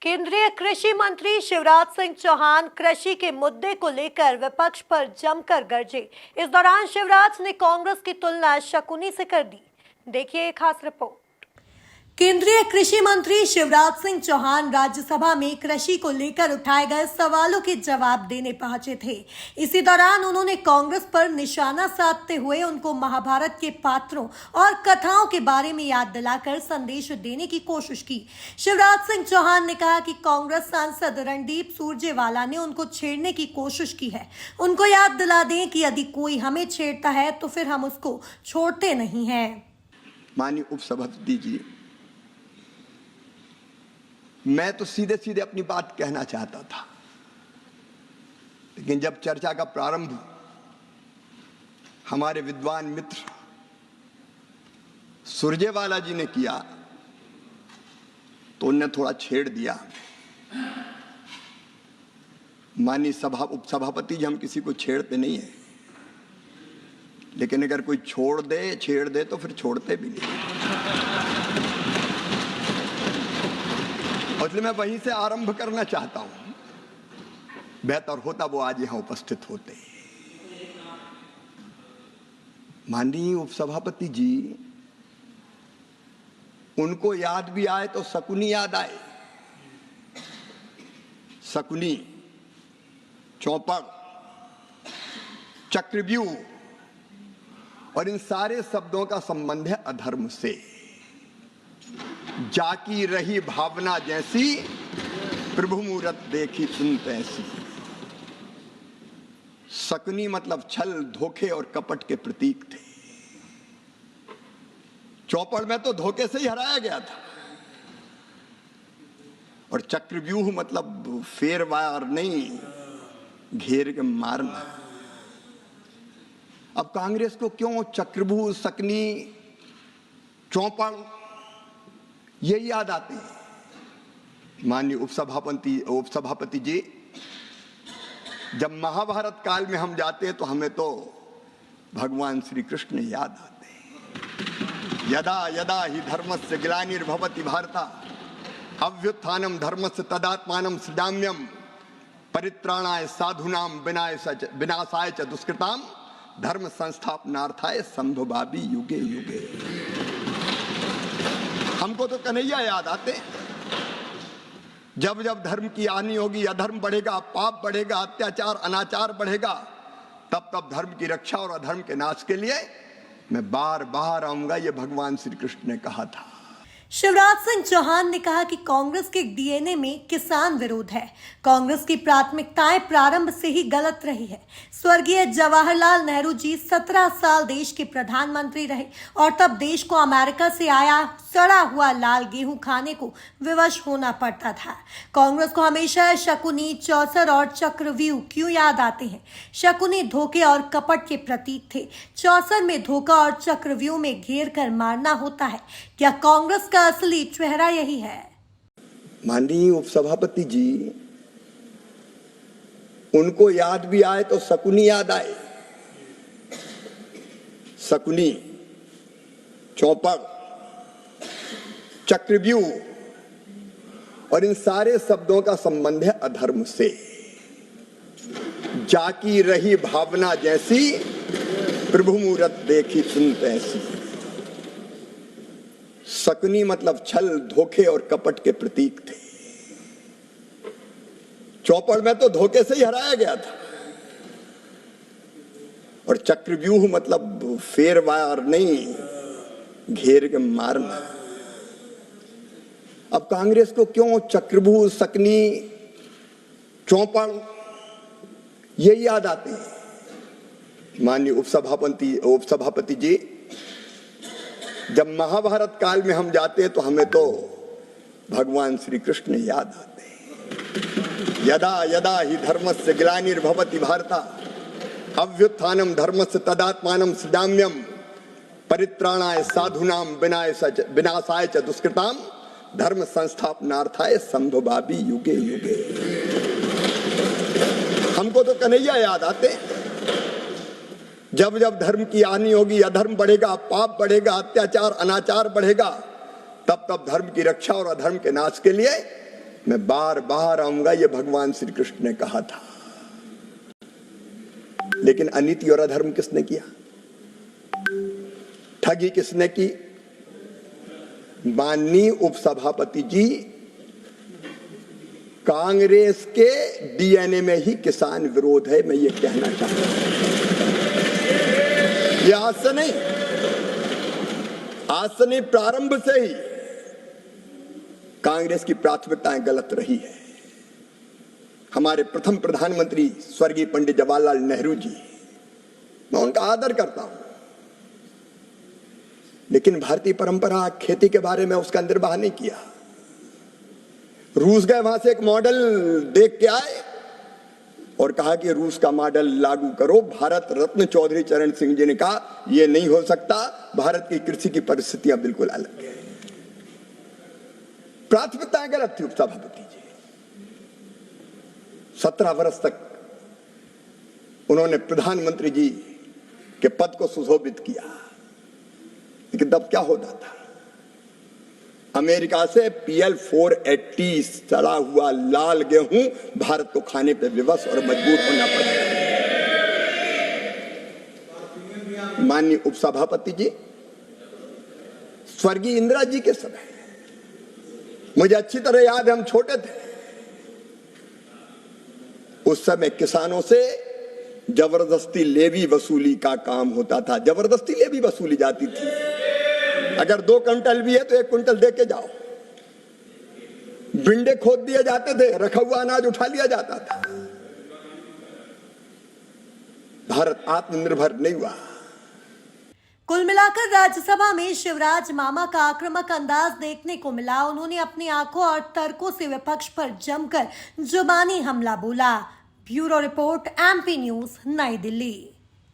केंद्रीय कृषि मंत्री शिवराज सिंह चौहान कृषि के मुद्दे को लेकर विपक्ष पर जमकर गरजे। इस दौरान शिवराज ने कांग्रेस की तुलना शकुनी से कर दी। देखिए एक खास रिपोर्ट। केंद्रीय कृषि मंत्री शिवराज सिंह चौहान राज्यसभा में कृषि को लेकर उठाए गए सवालों के जवाब देने पहुंचे थे। इसी दौरान उन्होंने कांग्रेस पर निशाना साधते हुए उनको महाभारत के पात्रों और कथाओं के बारे में याद दिलाकर संदेश देने की कोशिश की। शिवराज सिंह चौहान ने कहा कि कांग्रेस सांसद रणदीप सुरजेवाला ने उनको छेड़ने की कोशिश की है। उनको याद दिला दें कि यदि कोई हमें छेड़ता है तो फिर हम उसको छोड़ते नहीं हैं। माननीय उपसभापति जी, मैं तो सीधे सीधे अपनी बात कहना चाहता था, लेकिन जब चर्चा का प्रारंभ हमारे विद्वान मित्र सुरजेवाला जी ने किया तो उन्हें थोड़ा छेड़ दिया। माननीय उपसभापति जी, हम किसी को छेड़ते नहीं है, लेकिन अगर कोई छेड़ दे तो फिर छोड़ते भी नहीं। इसलिए मैं वहीं से आरंभ करना चाहता हूं। बेहतर होता वो आज यहां उपस्थित होते। माननीय उपसभापति जी, उनको याद भी आए तो शकुनी याद आए। शकुनी, चौपड़, चक्रव्यूह और इन सारे शब्दों का संबंध है अधर्म से। जाकी रही भावना जैसी, प्रभु मूरत देखी सुन तैसी। शकुनी मतलब छल, धोखे और कपट के प्रतीक थे। चौपड़ में तो धोखे से ही हराया गया था। और चक्रव्यूह मतलब फेरवार नहीं, घेर के मारना। अब कांग्रेस को क्यों चक्रव्यूह, शकुनी, चौपड़ ये याद आते हैं। माननीय उपसभापति जी, जब महाभारत काल में हम जाते हैं तो हमें तो भगवान श्री कृष्ण याद आते हैं। यदा यदा ही धर्मस्य ग्लानिर्भवति भारत अभ्युत्थानम धर्मस्य तदात्मानं सृजाम्यहम् परित्राणाय साधूनां विनाशाय च दुष्कृतां धर्म संस्थापनार्थाय संभवामि युगे युगे। हमको तो कन्हैया याद आते। जब जब धर्म की हानि होगी, अधर्म बढ़ेगा, पाप बढ़ेगा, अत्याचार अनाचार बढ़ेगा, तब तब धर्म की रक्षा और अधर्म के नाश के लिए मैं बार बार आऊंगा, ये भगवान श्री कृष्ण ने कहा था। शिवराज सिंह चौहान ने कहा कि कांग्रेस के डीएनए में किसान विरोध है। कांग्रेस की प्राथमिकताएं प्रारंभ से ही गलत रही है। स्वर्गीय जवाहरलाल नेहरू जी 17 साल देश के प्रधानमंत्री रहे और तब देश को अमेरिका से आया सड़ा हुआ लाल गेहूं खाने को विवश होना पड़ता था। कांग्रेस को हमेशा शकुनी, चौसर और चक्रव्यूह क्यों याद आते हैं? शकुनी धोखे और कपट के प्रतीक थे। चौसर में धोखा और चक्रव्यूह में घेर कर मारना होता है। क्या कांग्रेस का असली चेहरा यही है? माननीय उपसभापति जी, उनको याद भी आए तो शकुनी याद आए। शकुनी, चौपड़, चक्रव्यूह और इन सारे शब्दों का संबंध है अधर्म से। जाकी रही भावना जैसी, प्रभु मूरत देखी सुन तैसी। शकुनी मतलब छल, धोखे और कपट के प्रतीक थे। चौपड़ में तो धोखे से ही हराया गया था। और चक्रव्यूह मतलब फेरवार नहीं, घेर के मारना। अब कांग्रेस को क्यों चक्रव्यूह, शकुनी, चौपड़ ये याद आते हैं? माननीय उपसभापति जी, जब महाभारत काल में हम जाते हैं तो हमें तो भगवान श्री कृष्ण याद आते हैं। यदा यदा ही धर्मस्य ग्लानिर्भवति भारत अभ्युत्थानम धर्मस्य तदात्मानं सृजाम्यहम् परित्राणाय साधूनां विनाशाय च दुष्कृतां धर्म संस्थापनार्थाय संभवामि युगे युगे। हमको तो कन्हैया याद आते। जब जब धर्म की हानि होगी, अधर्म बढ़ेगा, पाप बढ़ेगा, अत्याचार अनाचार बढ़ेगा, तब तब धर्म की रक्षा और अधर्म के नाश के लिए मैं बार बार आऊंगा, ये भगवान श्री कृष्ण ने कहा था। लेकिन अनीति और अधर्म किसने किया? ठगी किसने की? माननीय उपसभापति जी, कांग्रेस के डीएनए में ही किसान विरोध है, मैं ये कहना चाहता हूं। ये आज से नहीं, प्रारंभ से ही कांग्रेस की प्राथमिकताएं गलत रही है। हमारे प्रथम प्रधानमंत्री स्वर्गीय पंडित जवाहरलाल नेहरू जी, मैं उनका आदर करता हूं, लेकिन भारतीय परंपरा खेती के बारे में उसका निर्वाह नहीं किया। रूस गए, वहां से एक मॉडल देख के आए और कहा कि रूस का मॉडल लागू करो। भारत रत्न चौधरी चरण सिंह जी ने कहा यह नहीं हो सकता, भारत की कृषि की परिस्थितियां बिल्कुल अलग है। प्राथमिकताएं गलत थी उपसभापति जी। 17 वर्ष तक उन्होंने प्रधानमंत्री जी के पद को सुशोभित किया, लेकिन तब क्या होता था? अमेरिका से PL 480 सड़ा हुआ लाल गेहूं भारत को खाने पर विवश और मजबूर होना पड़ा। माननीय उपसभापति जी, स्वर्गीय इंदिरा जी के समय, मुझे अच्छी तरह याद है, हम छोटे थे, उस समय किसानों से जबरदस्ती लेवी वसूली का काम होता था। जबरदस्ती लेवी वसूली जाती थी। अगर 2 क्विंटल भी है तो 1 क्विंटल दे के जाओ। बिंडे खोद दिए जाते थे, रखा हुआ अनाज उठा लिया जाता था। भारत आत्मनिर्भर नहीं हुआ। कुल मिलाकर राज्यसभा में शिवराज मामा का आक्रामक अंदाज देखने को मिला। उन्होंने अपनी आंखों और तर्कों से विपक्ष पर जमकर जुबानी हमला बोला। ब्यूरो रिपोर्ट, MP न्यूज, नई दिल्ली।